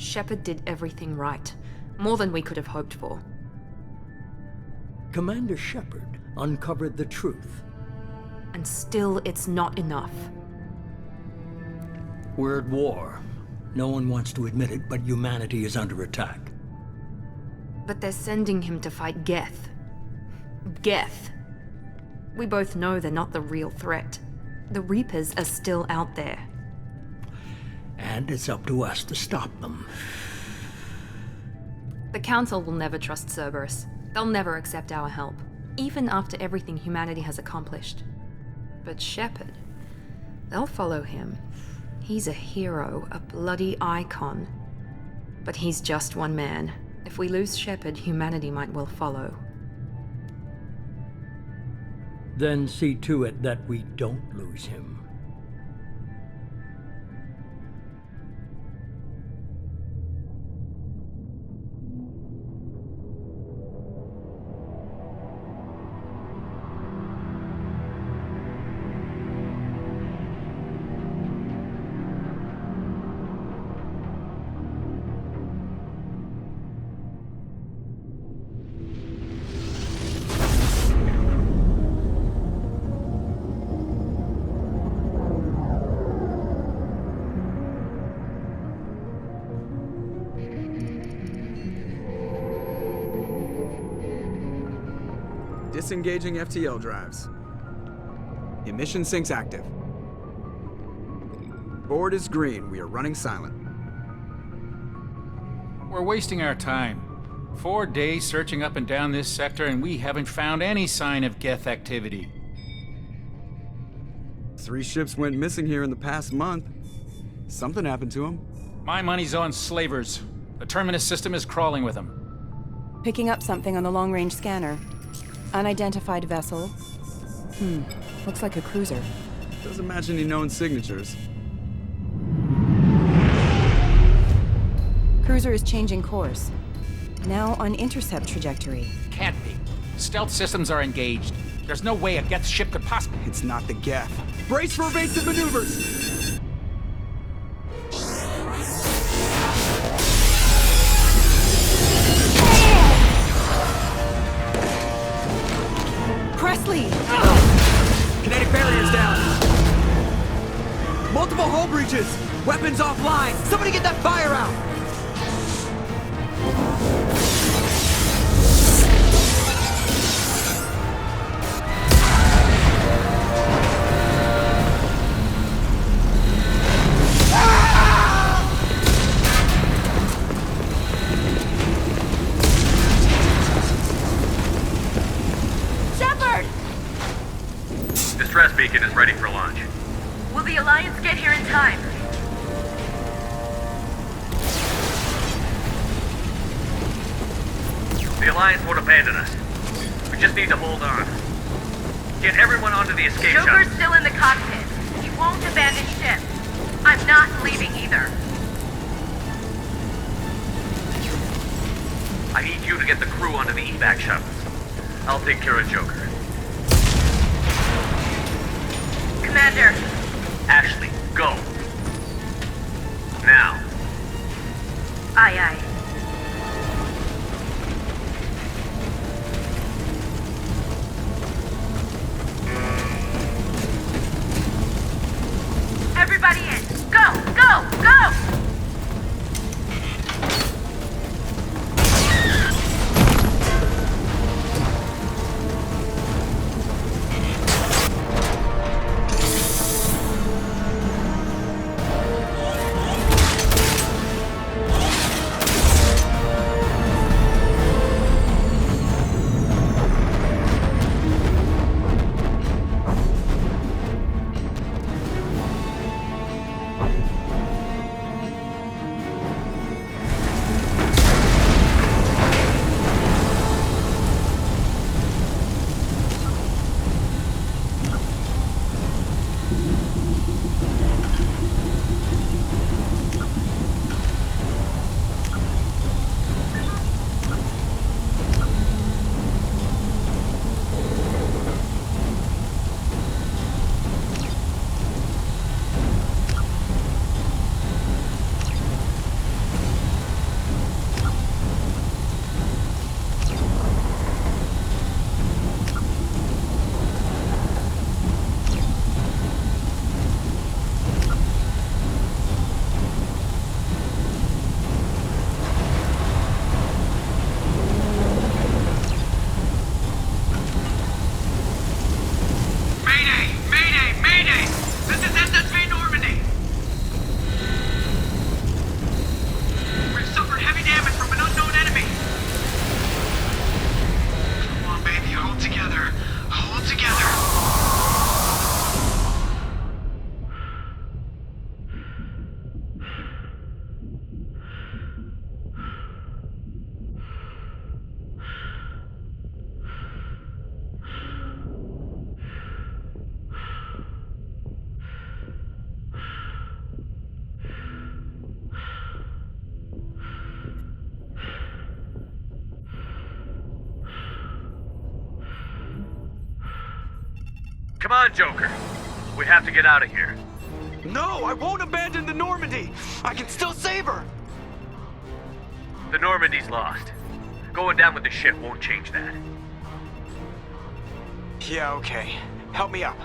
Shepard did everything right. More than we could have hoped for. Commander Shepard uncovered the truth. And still, it's not enough. We're at war. No one wants to admit it, but humanity is under attack. But they're sending him to fight Geth. Geth. We both know they're not the real threat. The Reapers are still out there. And it's up to us to stop them. The Council will never trust Cerberus. They'll never accept our help, even after everything humanity has accomplished. But Shepard, they'll follow him. He's a hero, a bloody icon. But he's just one man. If we lose Shepard, humanity might well follow. Then see to it that we don't lose him. Disengaging FTL drives. Emission sinks active. Board is green. We are running silent. We're wasting our time. 4 days searching up and down this sector, and we haven't found any sign of Geth activity. 3 ships went missing here in the past month. Something happened to them. My money's on slavers. The Terminus system is crawling with them. Picking up something on the long-range scanner. Unidentified vessel. Looks like a cruiser. Doesn't match any known signatures. Cruiser is changing course. Now on intercept trajectory. Can't be. Stealth systems are engaged. There's no way a Geth ship could possibly... It's not the Geth. Brace for evasive maneuvers! Presley! Kinetic barriers down! Multiple hull breaches! Weapons offline! Somebody get that fire out! Distress beacon is ready for launch. Will the Alliance get here in time? The Alliance won't abandon us. We just need to hold on. Get everyone onto the escape Joker's shuttle. still in the cockpit. He won't abandon ship. I'm not leaving either. I need you to get the crew onto the evac shuttles. I'll take care of Joker. Commander. Ashley, go. Now. Aye, aye. Everybody in. Go, go, go! Come on, Joker. We have to get out of here. No, I won't abandon the Normandy! I can still save her! The Normandy's lost. Going down with the ship won't change that. Yeah, okay. Help me up.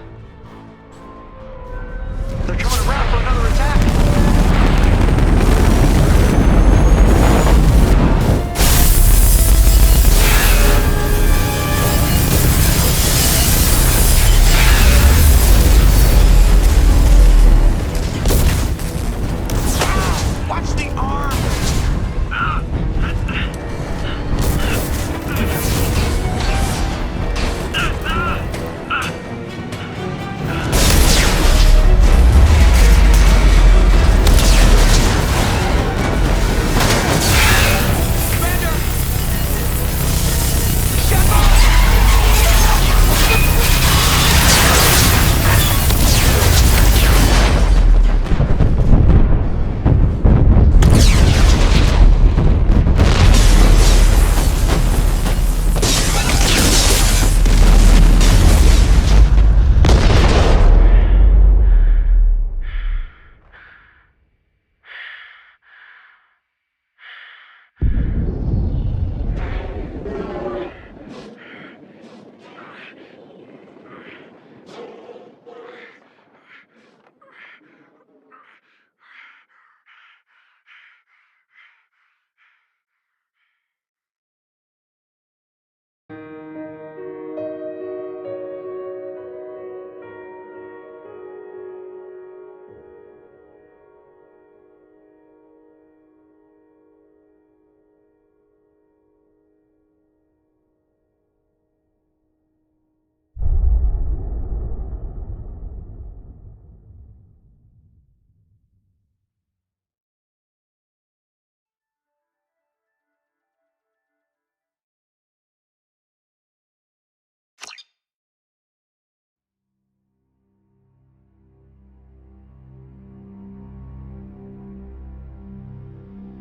They're coming around for another attack! Watch the arm!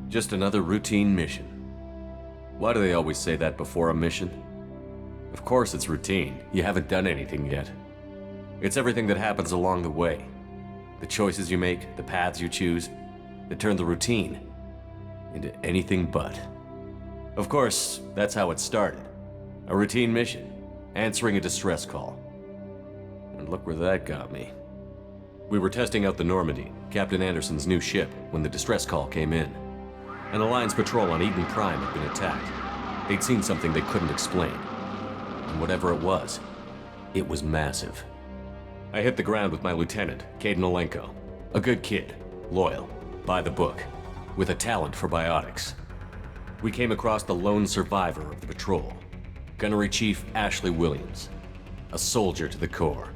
Just another routine mission. Why do they always say that before a mission? Of course it's routine. You haven't done anything yet. It's everything that happens along the way. The choices you make, the paths you choose, that turn the routine into anything but. Of course, that's how it started. A routine mission, answering a distress call. And look where that got me. We were testing out the Normandy, Captain Anderson's new ship, when the distress call came in. An Alliance patrol on Eden Prime had been attacked. They'd seen something they couldn't explain. And whatever it was massive. I hit the ground with my lieutenant, Caden Olenko. A good kid, loyal, by the book, with a talent for biotics. We came across the lone survivor of the patrol, Gunnery Chief Ashley Williams. A soldier to the core.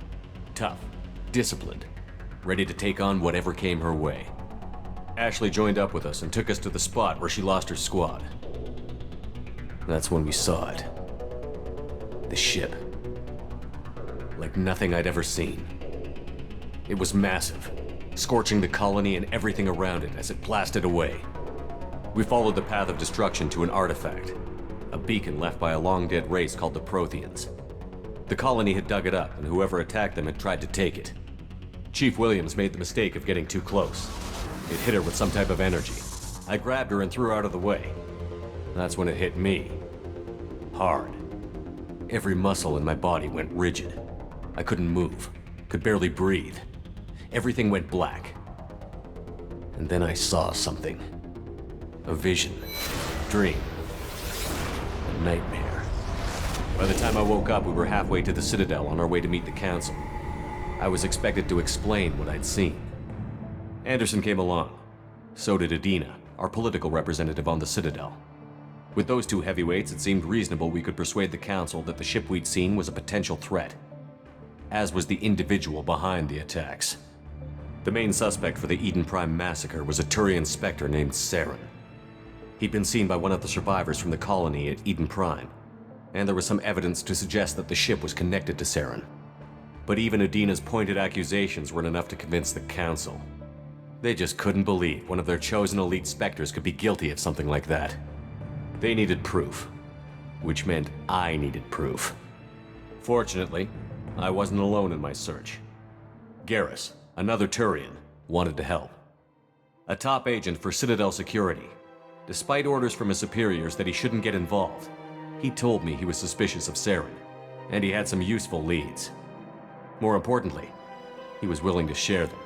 Tough, disciplined, ready to take on whatever came her way. Ashley joined up with us and took us to the spot where she lost her squad. That's when we saw it. The ship. Like nothing I'd ever seen. It was massive, scorching the colony and everything around it as it blasted away. We followed the path of destruction to an artifact, a beacon left by a long-dead race called the Protheans. The colony had dug it up, and whoever attacked them had tried to take it. Chief Williams made the mistake of getting too close. It hit her with some type of energy. I grabbed her and threw her out of the way. That's when it hit me. Hard. Every muscle in my body went rigid. I couldn't move, could barely breathe. Everything went black. And then I saw something. A vision. Dream. A nightmare. By the time I woke up, we were halfway to the Citadel on our way to meet the Council. I was expected to explain what I'd seen. Anderson came along. So did Adina, our political representative on the Citadel. With those two heavyweights, it seemed reasonable we could persuade the Council that the ship we'd seen was a potential threat, as was the individual behind the attacks. The main suspect for the Eden Prime massacre was a Turian Spectre named Saren. He'd been seen by one of the survivors from the colony at Eden Prime, and there was some evidence to suggest that the ship was connected to Saren. But even Adina's pointed accusations weren't enough to convince the Council. They just couldn't believe one of their chosen elite Spectres could be guilty of something like that. They needed proof, which meant I needed proof. Fortunately, I wasn't alone in my search. Garrus, another Turian, wanted to help. A top agent for Citadel Security. Despite orders from his superiors that he shouldn't get involved, he told me he was suspicious of Saren, and he had some useful leads. More importantly, he was willing to share them.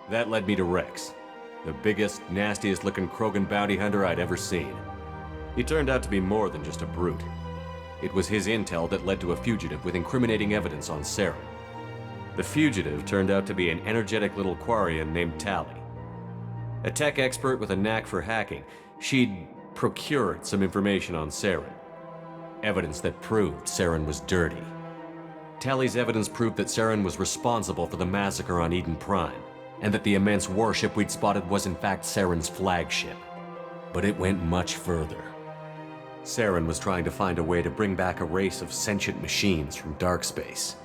That led me to Rex, the biggest, nastiest-looking Krogan bounty hunter I'd ever seen. He turned out to be more than just a brute. It was his intel that led to a fugitive with incriminating evidence on Saren. The fugitive turned out to be an energetic little Quarian named Tali. A tech expert with a knack for hacking, she'd procured some information on Saren. Evidence that proved Saren was dirty. Tali's evidence proved that Saren was responsible for the massacre on Eden Prime, and that the immense warship we'd spotted was in fact Saren's flagship. But it went much further. Saren was trying to find a way to bring back a race of sentient machines from dark space.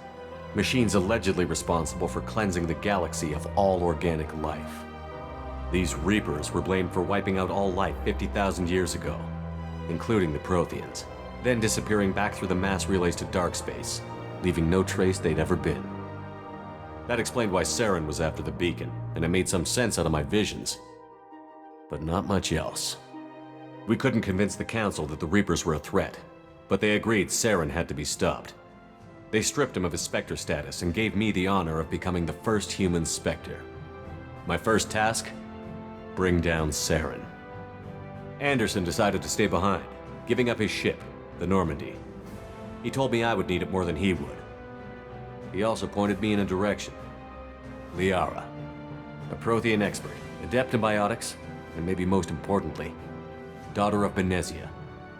Machines allegedly responsible for cleansing the galaxy of all organic life. These Reapers were blamed for wiping out all life 50,000 years ago, including the Protheans, then disappearing back through the mass relays to dark space, leaving no trace they'd ever been. That explained why Saren was after the beacon, and it made some sense out of my visions. But not much else. We couldn't convince the Council that the Reapers were a threat, but they agreed Saren had to be stopped. They stripped him of his Spectre status and gave me the honor of becoming the first human Spectre. My first task? Bring down Saren. Anderson decided to stay behind, giving up his ship, the Normandy. He told me I would need it more than he would. He also pointed me in a direction. Liara, a Prothean expert, adept in biotics, and maybe most importantly, daughter of Benezia,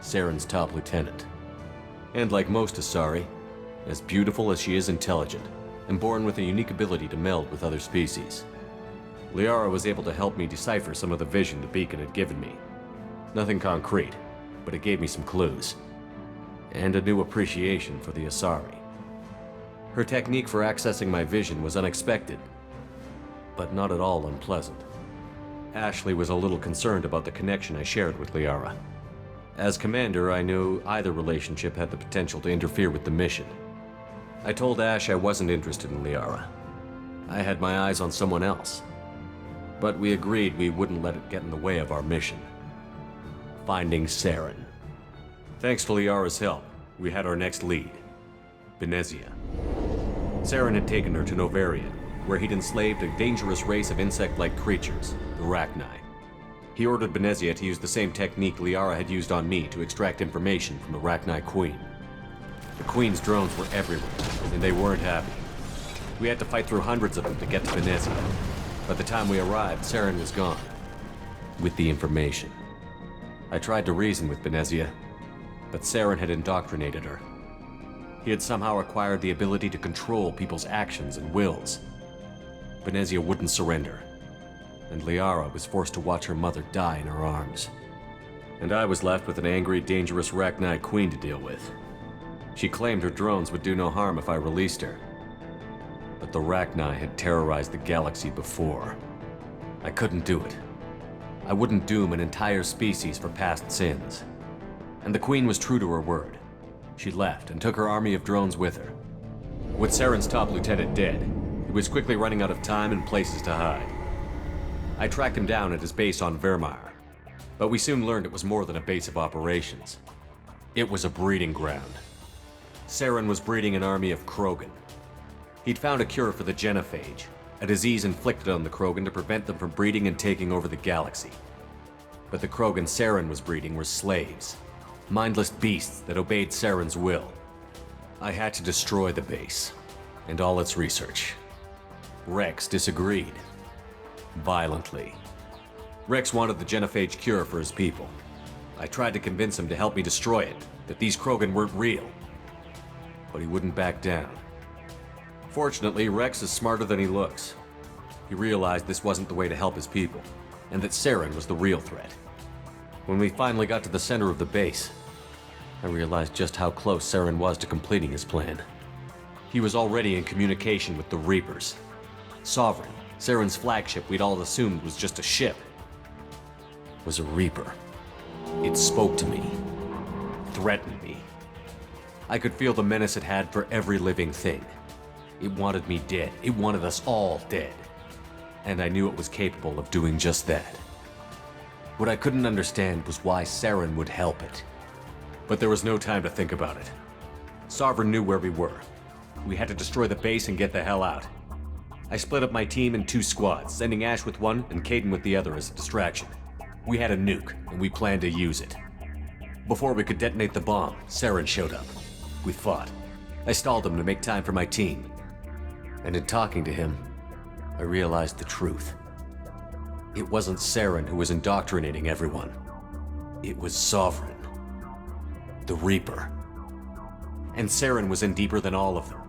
Saren's top lieutenant. And like most Asari, as beautiful as she is intelligent, and born with a unique ability to meld with other species. Liara was able to help me decipher some of the vision the beacon had given me. Nothing concrete, but it gave me some clues. And a new appreciation for the Asari. Her technique for accessing my vision was unexpected, but not at all unpleasant. Ashley was a little concerned about the connection I shared with Liara. As commander, I knew either relationship had the potential to interfere with the mission. I told Ash I wasn't interested in Liara. I had my eyes on someone else. But we agreed we wouldn't let it get in the way of our mission. Finding Saren. Thanks to Liara's help, we had our next lead, Benezia. Saren had taken her to Novaria, where he'd enslaved a dangerous race of insect-like creatures, the Rachni. He ordered Benezia to use the same technique Liara had used on me to extract information from the Rachni Queen. The Queen's drones were everywhere, and they weren't happy. We had to fight through hundreds of them to get to Benezia. By the time we arrived, Saren was gone, with the information. I tried to reason with Benezia, but Saren had indoctrinated her. He had somehow acquired the ability to control people's actions and wills. Benezia wouldn't surrender, and Liara was forced to watch her mother die in her arms. And I was left with an angry, dangerous Rachni Queen to deal with. She claimed her drones would do no harm if I released her. But the Rachni had terrorized the galaxy before. I couldn't do it. I wouldn't doom an entire species for past sins. And the Queen was true to her word. She left and took her army of drones with her. With Saren's top lieutenant dead, he was quickly running out of time and places to hide. I tracked him down at his base on Vermeer, but we soon learned it was more than a base of operations. It was a breeding ground. Saren was breeding an army of Krogan. He'd found a cure for the genophage, a disease inflicted on the Krogan to prevent them from breeding and taking over the galaxy. But the Krogan Saren was breeding were slaves, mindless beasts that obeyed Saren's will. I had to destroy the base, and all its research. Rex disagreed. Violently. Rex wanted the genophage cure for his people. I tried to convince him to help me destroy it, that these Krogan weren't real. But he wouldn't back down. Fortunately, Rex is smarter than he looks. He realized this wasn't the way to help his people, and that Saren was the real threat. When we finally got to the center of the base, I realized just how close Saren was to completing his plan. He was already in communication with the Reapers. Sovereign, Saren's flagship we'd all assumed was just a ship, was a Reaper. It spoke to me, threatened me. I could feel the menace it had for every living thing, It wanted me dead. It wanted us all dead. And I knew it was capable of doing just that. What I couldn't understand was why Saren would help it. But there was no time to think about it. Sovereign knew where we were. We had to destroy the base and get the hell out. I split up my team in 2 squads, sending Ash with one and Kaidan with the other as a distraction. We had a nuke, and we planned to use it. Before we could detonate the bomb, Saren showed up. We fought. I stalled him to make time for my team. And in talking to him, I realized the truth. It wasn't Saren who was indoctrinating everyone. It was Sovereign. The Reaper. And Saren was in deeper than all of them.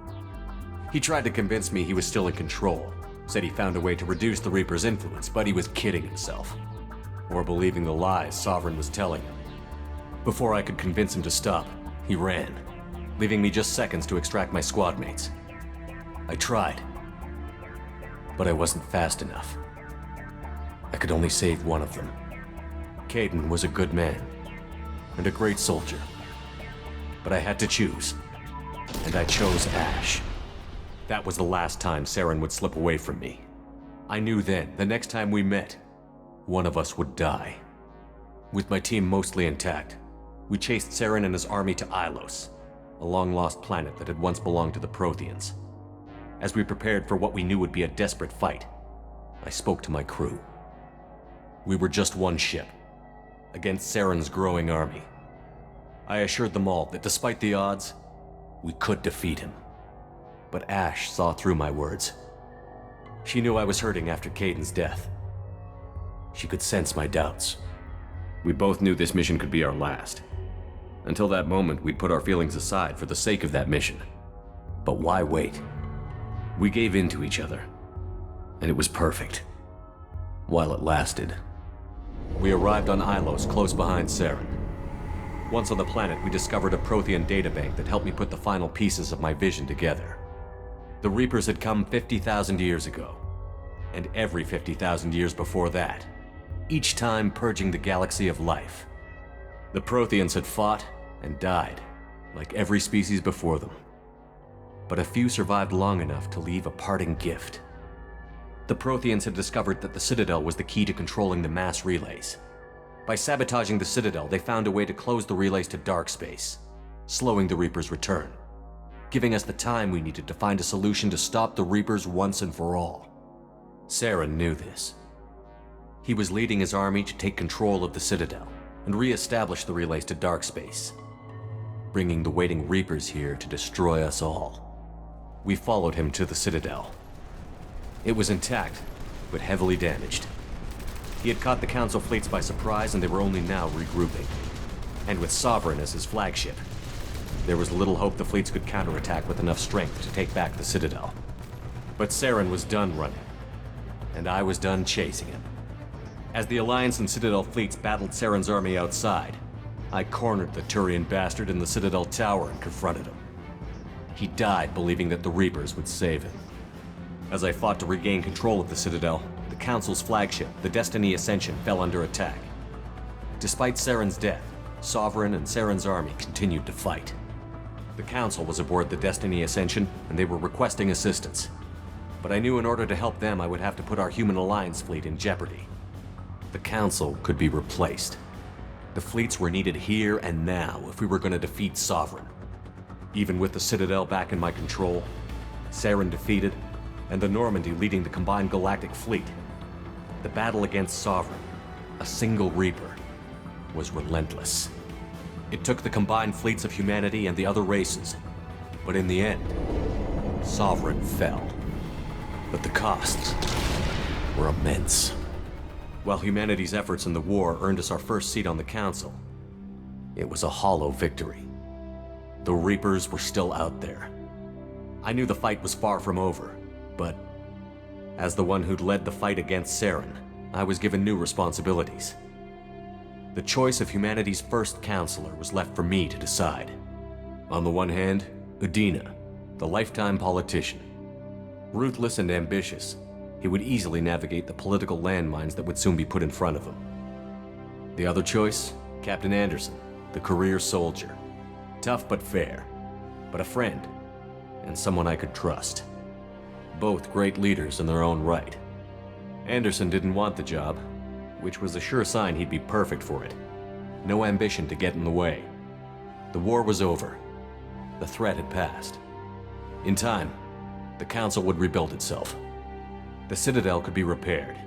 He tried to convince me he was still in control, said he found a way to reduce the Reaper's influence, but he was kidding himself. Or believing the lies Sovereign was telling him. Before I could convince him to stop, he ran, leaving me just seconds to extract my squad mates. I tried, but I wasn't fast enough. I could only save one of them. Kaidan was a good man, and a great soldier. But I had to choose, and I chose Ash. That was the last time Saren would slip away from me. I knew then, the next time we met, one of us would die. With my team mostly intact, we chased Saren and his army to Ilos, a long-lost planet that had once belonged to the Protheans. As we prepared for what we knew would be a desperate fight, I spoke to my crew. We were just one ship, against Saren's growing army. I assured them all that despite the odds, we could defeat him. But Ash saw through my words. She knew I was hurting after Kaidan's death. She could sense my doubts. We both knew this mission could be our last. Until that moment, we'd put our feelings aside for the sake of that mission. But why wait? We gave in to each other, and it was perfect. While it lasted. We arrived on Ilos, close behind Saren. Once on the planet, we discovered a Prothean databank that helped me put the final pieces of my vision together. The Reapers had come 50,000 years ago, and every 50,000 years before that, each time purging the galaxy of life. The Protheans had fought and died, like every species before them. But a few survived long enough to leave a parting gift. The Protheans had discovered that the Citadel was the key to controlling the mass relays. By sabotaging the Citadel, they found a way to close the relays to dark space, slowing the Reapers' return, giving us the time we needed to find a solution to stop the Reapers once and for all. Saren knew this. He was leading his army to take control of the Citadel and re-establish the relays to dark space, bringing the waiting Reapers here to destroy us all. We followed him to the Citadel. It was intact, but heavily damaged. He had caught the Council fleets by surprise, and they were only now regrouping. And with Sovereign as his flagship, there was little hope the fleets could counterattack with enough strength to take back the Citadel. But Saren was done running, and I was done chasing him. As the Alliance and Citadel fleets battled Saren's army outside, I cornered the Turian bastard in the Citadel tower and confronted him. He died believing that the Reapers would save him. As I fought to regain control of the Citadel, the Council's flagship, the Destiny Ascension, fell under attack. Despite Saren's death, Sovereign and Saren's army continued to fight. The Council was aboard the Destiny Ascension, and they were requesting assistance. But I knew in order to help them, I would have to put our Human Alliance fleet in jeopardy. The Council could be replaced. The fleets were needed here and now if we were going to defeat Sovereign. Even with the Citadel back in my control, Saren defeated, and the Normandy leading the combined galactic fleet, the battle against Sovereign, a single Reaper, was relentless. It took the combined fleets of humanity and the other races, but in the end, Sovereign fell. But the costs were immense. While humanity's efforts in the war earned us our first seat on the Council, it was a hollow victory. The Reapers were still out there. I knew the fight was far from over, but as the one who'd led the fight against Saren, I was given new responsibilities. The choice of humanity's first counselor was left for me to decide. On the one hand, Udina, the lifetime politician. Ruthless and ambitious, he would easily navigate the political landmines that would soon be put in front of him. The other choice, Captain Anderson, the career soldier. Tough but fair, but a friend, and someone I could trust. both great leaders in their own right. Anderson didn't want the job, which was a sure sign he'd be perfect for it. No ambition to get in the way. The war was over. The threat had passed. In time, the Council would rebuild itself. The Citadel could be repaired.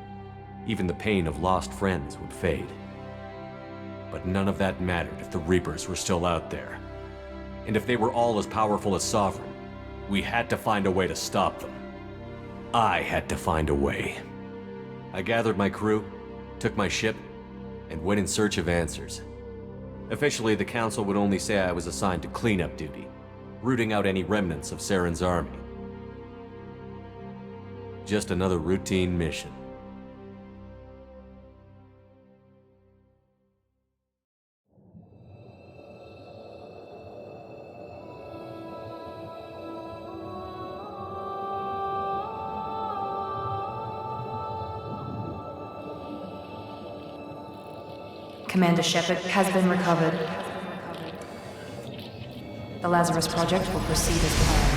Even the pain of lost friends would fade. But none of that mattered if the Reapers were still out there. And if they were all as powerful as Sovereign, we had to find a way to stop them. I had to find a way. I gathered my crew, took my ship, and went in search of answers. Officially, the Council would only say I was assigned to cleanup duty, rooting out any remnants of Saren's army. Just another routine mission. Commander Shepard has been recovered. The Lazarus Project will proceed as planned.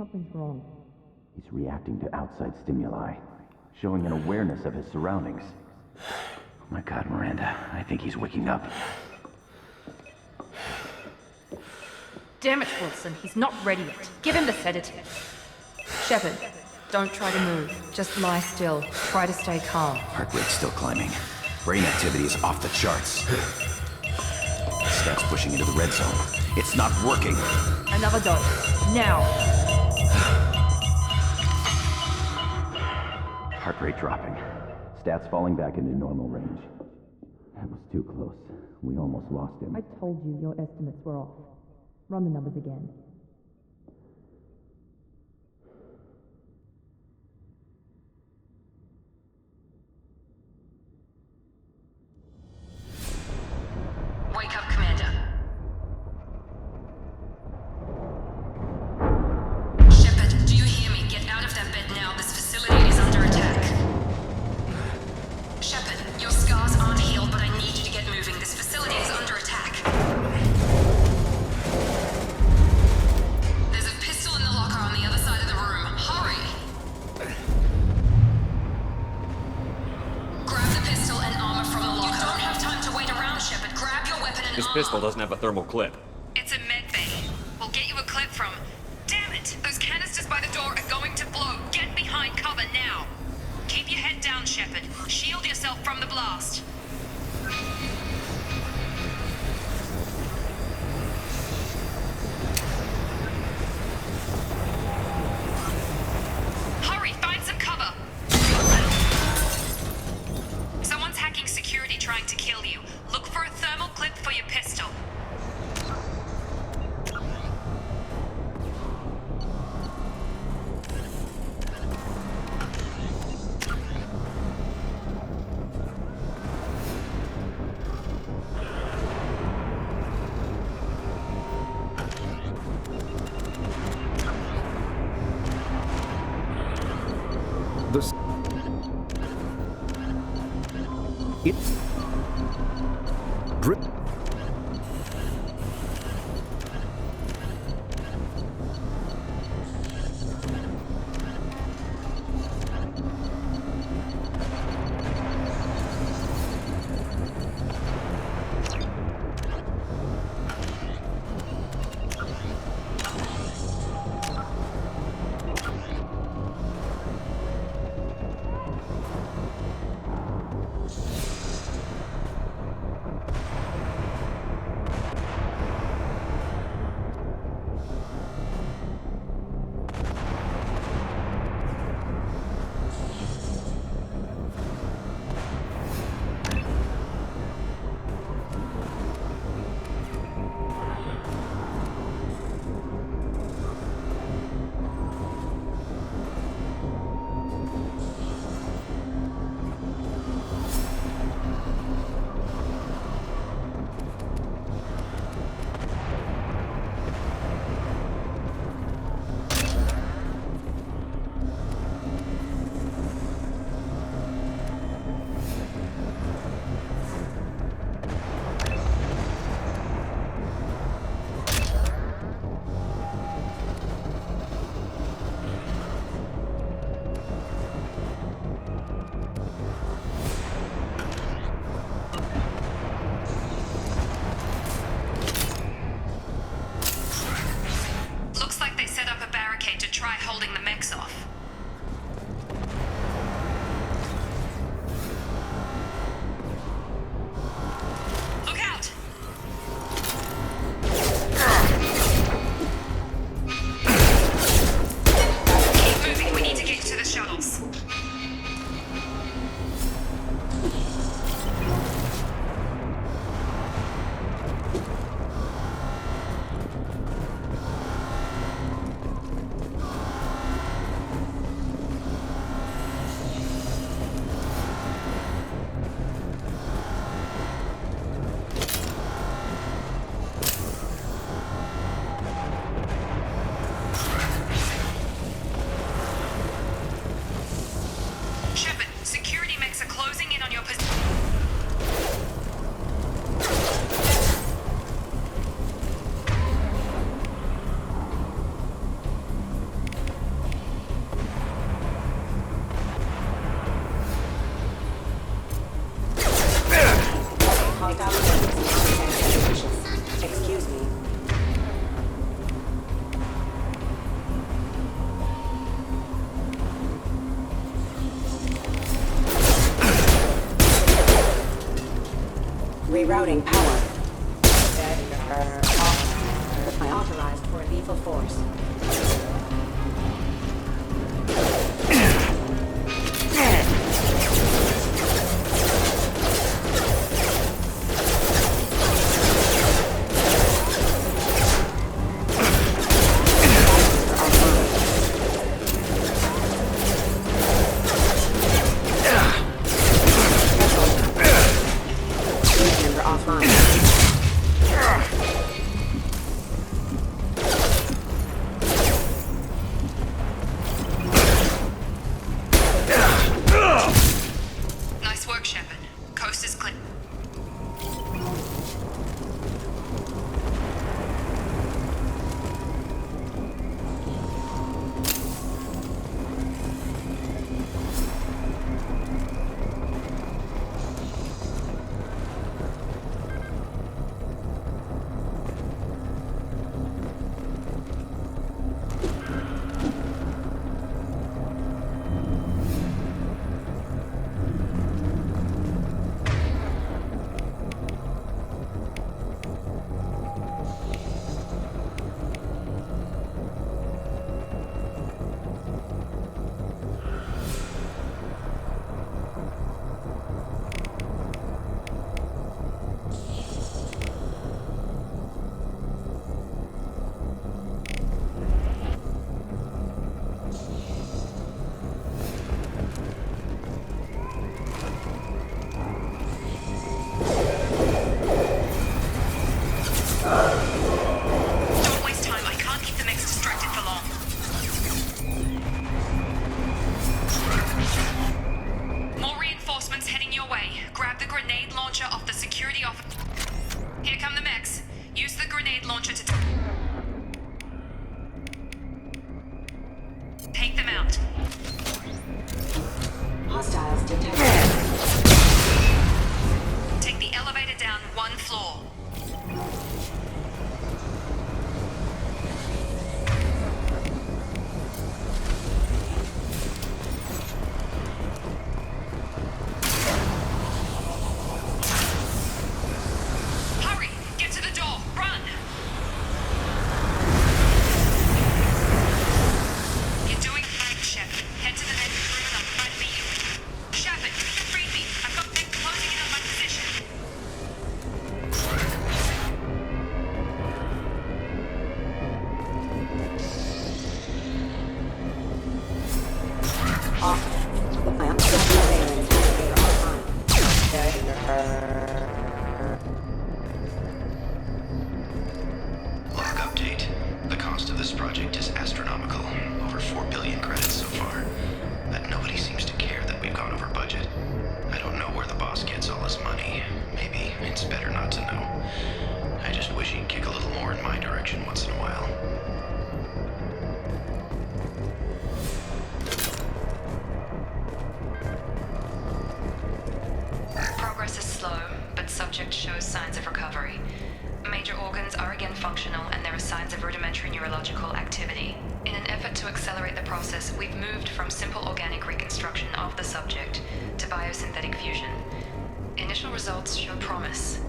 Something's wrong. He's reacting to outside stimuli, showing an awareness of his surroundings. Oh my God, Miranda, I think he's waking up. Damn it, Wilson, he's not ready yet. Give him the sedative. Shepard, don't try to move. Just lie still. Try to stay calm. Heart rate's still climbing. Brain activity is off the charts. Stats pushing into the red zone. It's not working. Another dose. Now. Heart rate dropping. Stats falling back into normal range. That was too close. We almost lost him. I told you your estimates were off. Run the numbers again. Wake up, Commander. Shepard, do you hear me? Get out of that bed now. This facility is under attack. Shepard, your scars aren't healed, but I need you to get moving. This facility is under attack. There's a pistol in the locker on the other side of the room. Hurry! Grab the pistol and armor from the locker. You don't have time to wait around, Shepard. Grab your weapon and This armor. pistol doesn't have a thermal clip. It's a med bay. We'll get you a clip from... Damn it! Those canisters by the door are going to blow. Get behind cover now. Keep your head down, Shepard. Shield yourself from the blast. Hurry, find some cover. Someone's hacking security trying to kill you. Look for a thermal clip for your pistol. It's... drip. Routing power. Authorized for lethal force. Nice work, Shepard. Coast is clear. Don't waste time. I can't keep the mix distracted for long. More reinforcements heading your way. Grab the grenade launcher off the security office. Here come the mechs. Use the grenade launcher to take them out. Hostiles detected. Take the elevator down one floor. Hurry! Get to the door! Run! You're doing fine, Shepard. Head to the next room and I'll try to meet you. Shepard, read me. I've got men closing in on my position. I am still surveilling the elevator Log update. The cost of this project is astronomical. Over 4 billion credits so far. But nobody seems to care that we've gone over budget. I don't know where the boss gets all his money. Maybe it's better not to know. I just wish he'd kick a little more in my direction once in a while. Progress is slow, but subject shows signs of recovery. Major organs are again functional, and there are signs of rudimentary neurological activity. In an effort to accelerate the process, we've moved from simple organic reconstruction of the subject to biosynthetic fusion. Initial results show promise.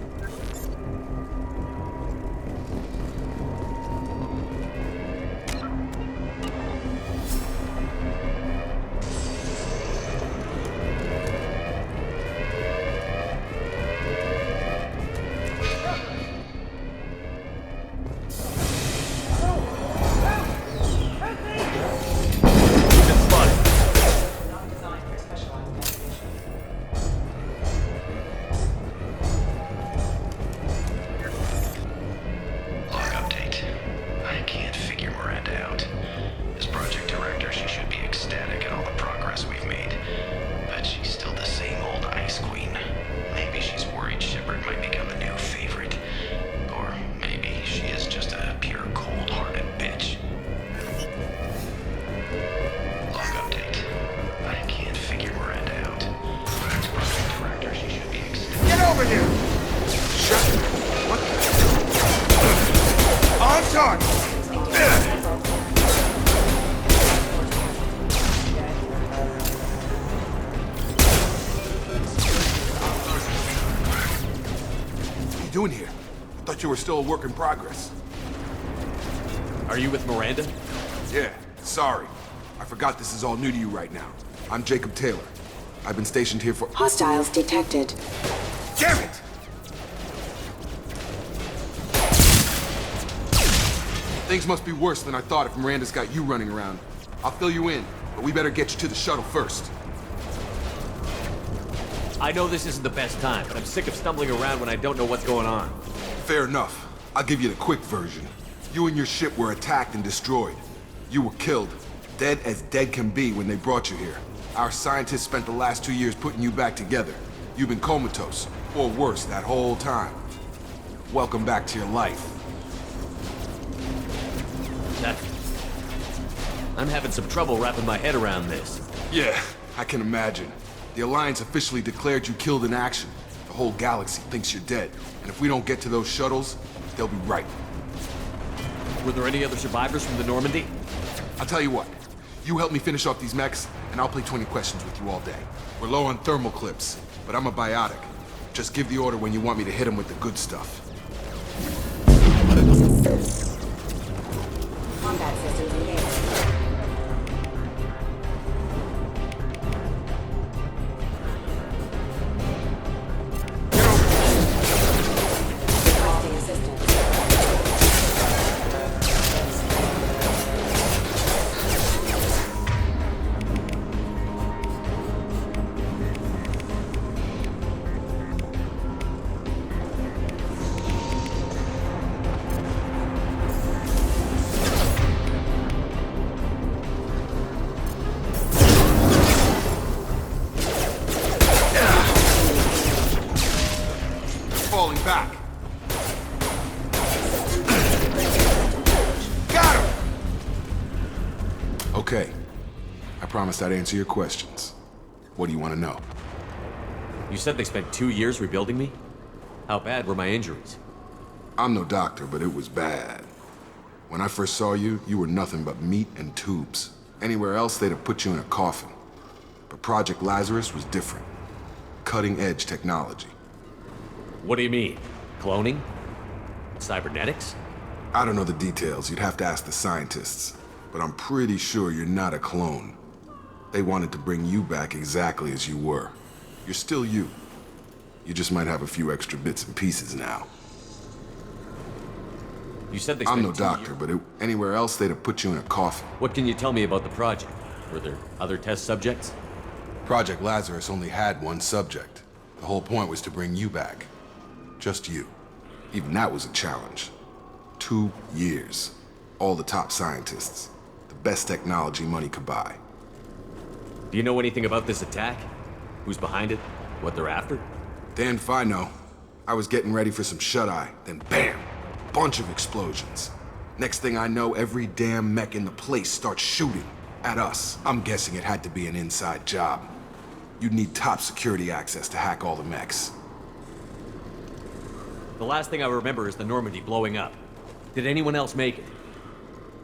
Thought you were still a work in progress. Are you with Miranda? Yeah, sorry. I forgot this is all new to you right now. I'm Jacob Taylor. I've been stationed here for— Hostiles detected. Damn it! Things must be worse than I thought if Miranda's got you running around. I'll fill you in, but we better get you to the shuttle first. I know this isn't the best time, but I'm sick of stumbling around when I don't know what's going on. Fair enough. I'll give you the quick version. You and your ship were attacked and destroyed. You were killed. Dead as dead can be when they brought you here. Our scientists spent the last 2 years putting you back together. You've been comatose, or worse, that whole time. Welcome back to your life. I'm having some trouble wrapping my head around this. Yeah, I can imagine. The Alliance officially declared you killed in action. The whole galaxy thinks you're dead. And if we don't get to those shuttles, they'll be right. Were there any other survivors from the Normandy? I'll tell you what. You help me finish off these mechs, and I'll play 20 questions with you all day. We're low on thermal clips, but I'm a biotic. Just give the order when you want me to hit them with the good stuff. Combat systems engaged. Requesting assistance. Falling back. Got him! Okay. I promised I'd answer your questions. What do you want to know? You said they spent 2 years rebuilding me? How bad were my injuries? I'm no doctor, but it was bad. When I first saw you, you were nothing but meat and tubes. Anywhere else, they'd have put you in a coffin. But Project Lazarus was different. Cutting-edge technology. What do you mean? Cloning? Cybernetics? I don't know the details. You'd have to ask the scientists. But I'm pretty sure you're not a clone. They wanted to bring you back exactly as you were. You're still you. You just might have a few extra bits and pieces now. You said they I'm spent no doctor, but anywhere else they'd have put you in a coffin. What can you tell me about the project? Were there other test subjects? Project Lazarus only had one subject. The whole point was to bring you back. Just you. Even that was a challenge. 2 years. All the top scientists. The best technology money could buy. Do you know anything about this attack? Who's behind it? What they're after? Damn if I know. I was getting ready for some shut-eye, then bam! Bunch of explosions. Next thing I know, every damn mech in the place starts shooting at us. I'm guessing it had to be an inside job. You'd need top security access to hack all the mechs. The last thing I remember is the Normandy blowing up. Did anyone else make it?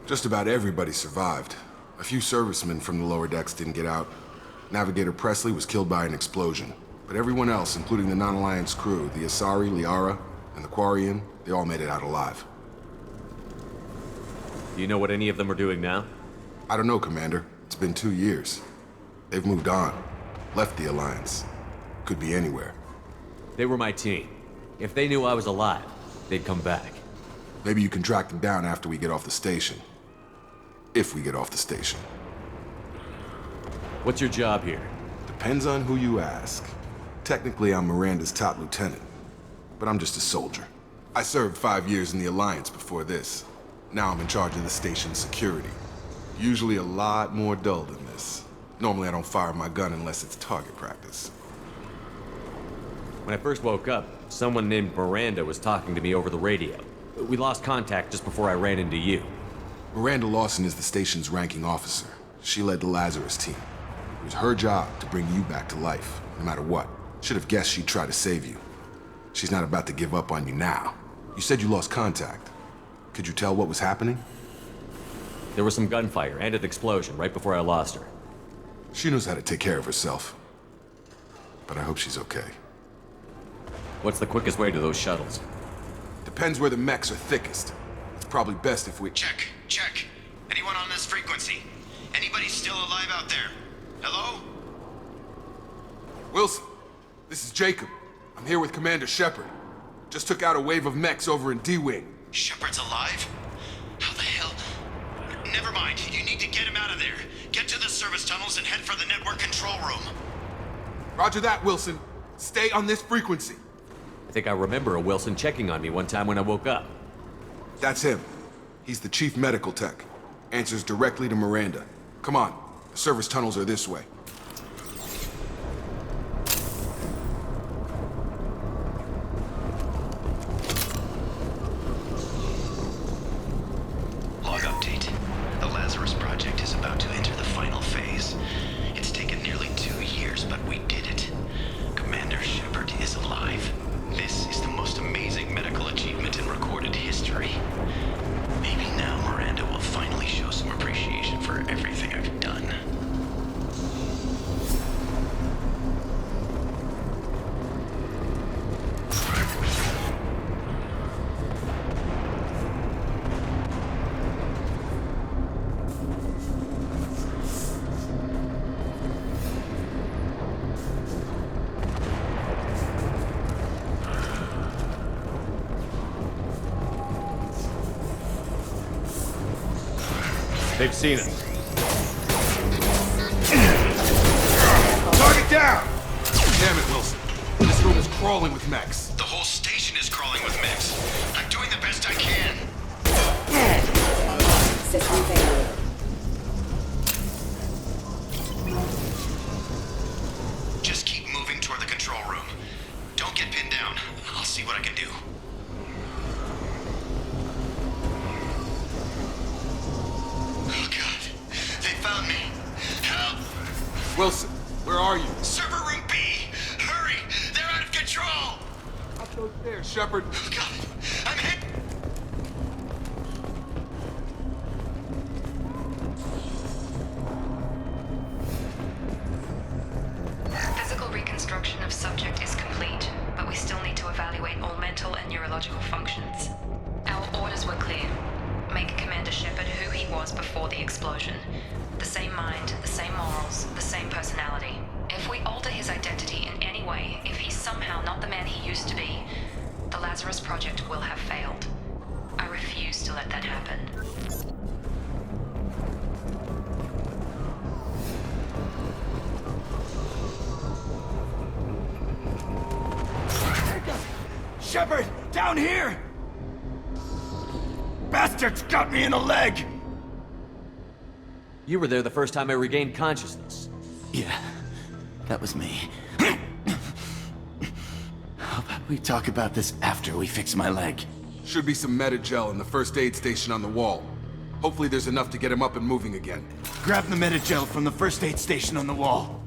Just about everybody survived. A few servicemen from the lower decks didn't get out. Navigator Presley was killed by an explosion. But everyone else, including the non-Alliance crew, the Asari, Liara, and the Quarian, they all made it out alive. Do you know what any of them are doing now? I don't know, Commander. It's been 2 years. They've moved on. Left the Alliance. Could be anywhere. They were my team. If they knew I was alive, they'd come back. Maybe you can track them down after we get off the station. If we get off the station. What's your job here? Depends on who you ask. Technically, I'm Miranda's top lieutenant. But I'm just a soldier. I served 5 years in the Alliance before this. Now I'm in charge of the station's security. Usually a lot more dull than this. Normally I don't fire my gun unless it's target practice. When I first woke up, someone named Miranda was talking to me over the radio. We lost contact just before I ran into you. Miranda Lawson is the station's ranking officer. She led the Lazarus team. It was her job to bring you back to life, no matter what. Should have guessed she'd try to save you. She's not about to give up on you now. You said you lost contact. Could you tell what was happening? There was some gunfire and an explosion right before I lost her. She knows how to take care of herself. But I hope she's okay. What's the quickest way to those shuttles? Depends where the mechs are thickest. It's probably best if we... Check. Anyone on this frequency? Anybody still alive out there? Hello? Wilson, this is Jacob. I'm here with Commander Shepard. Just took out a wave of mechs over in D-Wing. Shepard's alive? How the hell? Never mind. You need to get him out of there. Get to the service tunnels and head for the network control room. Roger that, Wilson. Stay on this frequency. I think I remember a Wilson checking on me one time when I woke up. That's him. He's the chief medical tech. Answers directly to Miranda. Come on. The service tunnels are this way. Log update. The Lazarus Project is about to enter the final phase. It's taken nearly 2 years, but we did it. Commander Shepard is alive. This is the most amazing medical achievement in recorded history. Maybe now Miranda will finally show some appreciation for everything I've done. They've seen us. Target down! Damn it, Wilson. This room is crawling with mechs. The whole station is crawling with mechs. I'm doing the best I can. System failure. Just keep moving toward the control room. Don't get pinned down. I'll see what I can do. Oh God, they found me. Help! Wilson, where are you? Server room B! Hurry! They're out of control! Up those stairs, Shepard. Oh God, I'm hit! Physical reconstruction of subject is complete, but we still need to evaluate all mental and neurological functions. Our orders were clear. Make Commander Shepard who he was before the explosion. The same mind, the same morals, the same personality. If we alter his identity in any way, if he's somehow not the man he used to be, the Lazarus Project will have failed. I refuse to let that happen. Shepard, down here! Bastards got me in the leg! You were there the first time I regained consciousness. Yeah, that was me. How about we talk about this after we fix my leg? Should be some Metagel in the first aid station on the wall. Hopefully there's enough to get him up and moving again. Grab the Metagel from the first aid station on the wall.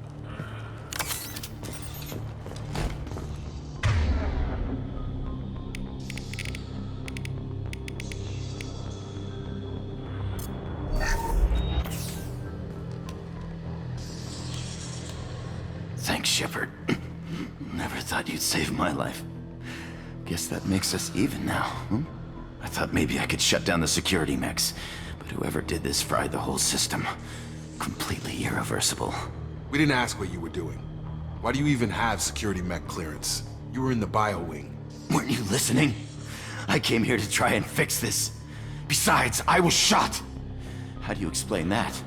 Thanks, Shepard. Never thought you'd save my life. Guess that makes us even now, hmm? I thought maybe I could shut down the security mechs, but whoever did this fried the whole system. Completely irreversible. We didn't ask what you were doing. Why do you even have security mech clearance? You were in the bio wing. Weren't you listening? I came here to try and fix this. Besides, I was shot. How do you explain that?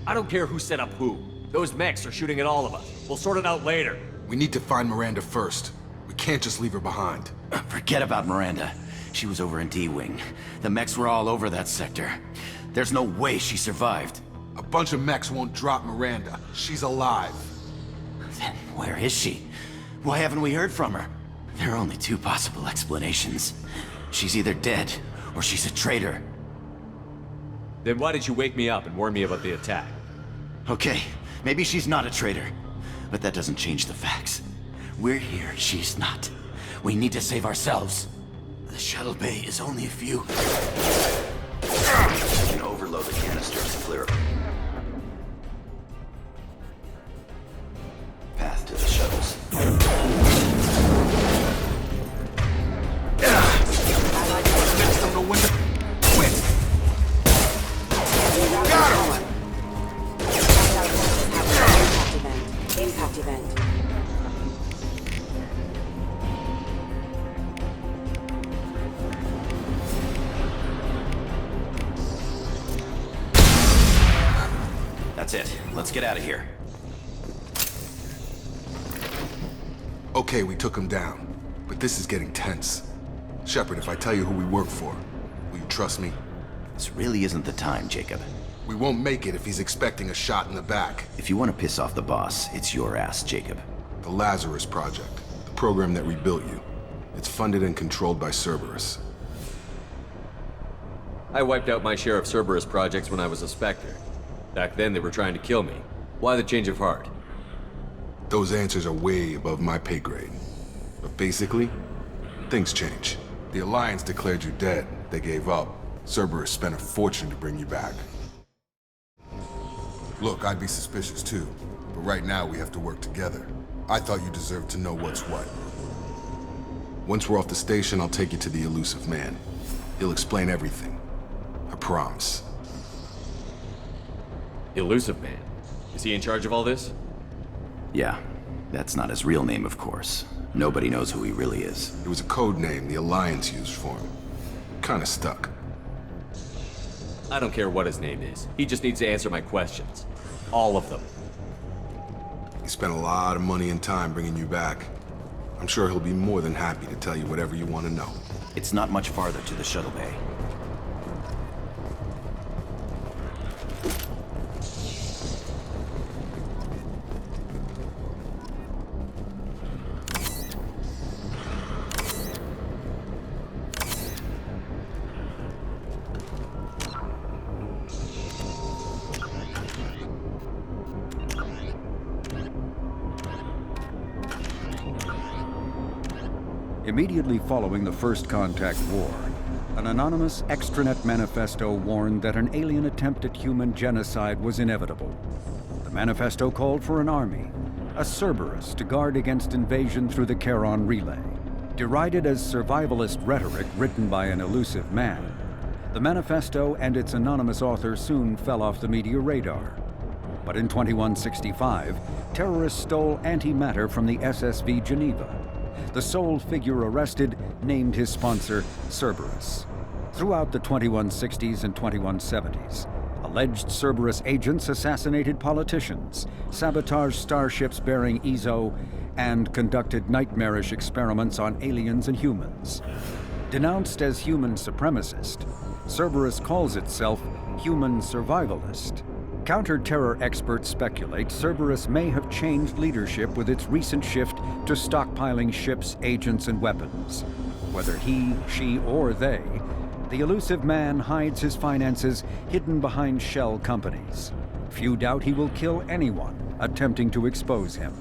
I don't care who set up who. Those mechs are shooting at all of us. We'll sort it out later. We need to find Miranda first. We can't just leave her behind. Forget about Miranda. She was over in D-Wing. The mechs were all over that sector. There's no way she survived. A bunch of mechs won't drop Miranda. She's alive. Then where is she? Why haven't we heard from her? There are only two possible explanations. She's either dead, or she's a traitor. Then why did you wake me up and warn me about the attack? Okay, maybe she's not a traitor. But that doesn't change the facts. We're here, she's not. We need to save ourselves. The shuttle bay is only a few. You can overload the canisters to clear them. Path to the shuttles. That's it. Let's get out of here. Okay, we took him down. But this is getting tense. Shepard, if I tell you who we work for, will you trust me? This really isn't the time, Jacob. We won't make it if he's expecting a shot in the back. If you want to piss off the boss, it's your ass, Jacob. The Lazarus Project, the program that rebuilt you. It's funded and controlled by Cerberus. I wiped out my share of Cerberus projects when I was a Spectre. Back then, they were trying to kill me. Why the change of heart? Those answers are way above my pay grade. But basically, things change. The Alliance declared you dead. They gave up. Cerberus spent a fortune to bring you back. Look, I'd be suspicious too. But right now, we have to work together. I thought you deserved to know what's what. Once we're off the station, I'll take you to the Elusive Man. He'll explain everything. I promise. Elusive Man? Is he in charge of all this? Yeah. That's not his real name, of course. Nobody knows who he really is. It was a code name the Alliance used for him. Kinda stuck. I don't care what his name is. He just needs to answer my questions. All of them. He spent a lot of money and time bringing you back. I'm sure he'll be more than happy to tell you whatever you want to know. It's not much farther to the shuttle bay. Immediately following the First Contact War, an anonymous extranet manifesto warned that an alien attempt at human genocide was inevitable. The manifesto called for an army, a Cerberus, to guard against invasion through the Charon Relay. Derided as survivalist rhetoric written by an elusive man, the manifesto and its anonymous author soon fell off the media radar. But in 2165, terrorists stole antimatter from the SSV Geneva. The sole figure arrested named his sponsor Cerberus. Throughout the 2160s and 2170s, alleged Cerberus agents assassinated politicians, sabotaged starships bearing Ezo, and conducted nightmarish experiments on aliens and humans. Denounced as human supremacist, Cerberus calls itself human survivalist. Counter-terror experts speculate Cerberus may have changed leadership with its recent shift to stockpiling ships, agents, and weapons. Whether he, she, or they, the elusive man hides his finances hidden behind shell companies. Few doubt he will kill anyone attempting to expose him.